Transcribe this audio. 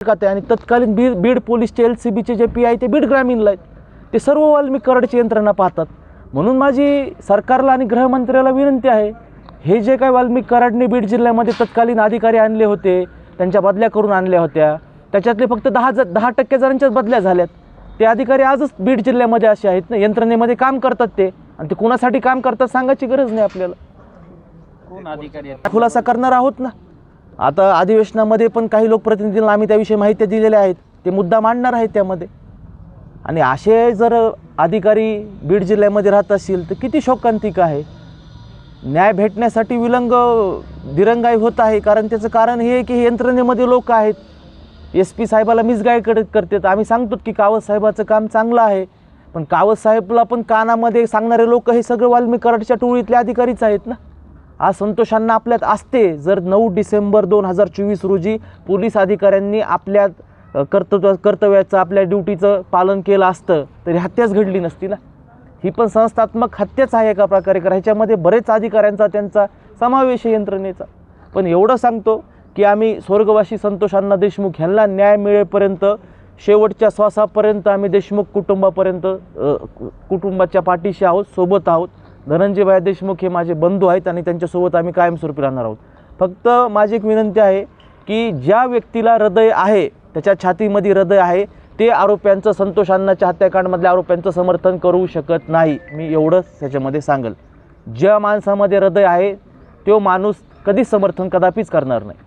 ते आणि तत्कालीन बीड पोलीसचे LCBचे जे PI ते बीड ग्रामीणला आहेत, ते सर्व वाल्मिक कराडची यंत्रणा पाहतात. म्हणून माझी सरकारला आणि गृहमंत्र्याला विनंती आहे, हे जे काही वाल्मिक कराडने बीड जिल्ह्यामध्ये तत्कालीन अधिकारी आणले होते, त्यांच्या बदल्या करून आणल्या होत्या, त्याच्यातले फक्त 10% जणांच्याच बदल्या झाल्यात. ते अधिकारी आजच बीड जिल्ह्यामध्ये असे आहेत ना, यंत्रणेमध्ये काम करतात ते, आणि ते कुणासाठी काम करतात सांगायची गरज नाही आपल्याला. कोण अधिकारी खुलासा करणार आहोत ना. आता अधिवेशनामध्ये पण काही लोकप्रतिनिधींना आम्ही त्याविषयी माहिती दिलेल्या आहेत, ते मुद्दा मांडणार आहेत त्यामध्ये. आणि असे जर अधिकारी बीड जिल्ह्यामध्ये राहत असतील तर किती शोकांतिक आहे. न्याय भेटण्यासाठी दिरंगाई होत आहे. कारण त्याचं कारण हे आहे की हे यंत्रणेमध्ये लोक आहेत, SP साहेबाला मिसगाईड करतात. आम्ही सांगतो की कावत साहेबाचं काम चांगलं आहे, पण कावत साहेबला पण कानामध्ये सांगणारे लोक हे सगळं वाल्मिक कराडच्या टोळीतले अधिकारीच आहेत ना. आज संतोषांना आपल्यात असते, जर 9 डिसेंबर 2024 रोजी पोलीस अधिकाऱ्यांनी आपल्या कर्तव्याचं आपल्या ड्युटीचं पालन केलं असतं तरी हत्याच घडली नसती ना. ही पण संस्थात्मक हत्याच आहे एका प्रकारे. ह्याच्यामध्ये बरेच अधिकाऱ्यांचा त्यांचा समावेश आहे यंत्रणेचा. पण एवढं सांगतो की आम्ही स्वर्गवासी संतोषांना देशमुख ह्यांना न्याय मिळेपर्यंत शेवटच्या श्वासापर्यंत आम्ही देशमुख कुटुंबाच्या पाठीशी आहोत, सोबत आहोत. धनंजयभाई देशमुख हे माझे बंधू आहेत आणि त्यांच्यासोबत आम्ही कायमस्वरूपी राहणार आहोत. फक्त माझी एक विनंती आहे की ज्या व्यक्तीला हृदय आहे, त्याच्या छातीमध्ये हृदय आहे, ते आरोप्यांचं, संतोषांनाच्या हत्याकांडमधल्या आरोप्यांचं समर्थन करू शकत नाही. मी एवढंच ह्याच्यामध्ये सांगेल. ज्या माणसामध्ये हृदय आहे तो माणूस कधीच समर्थन कदापिच करणार नाही.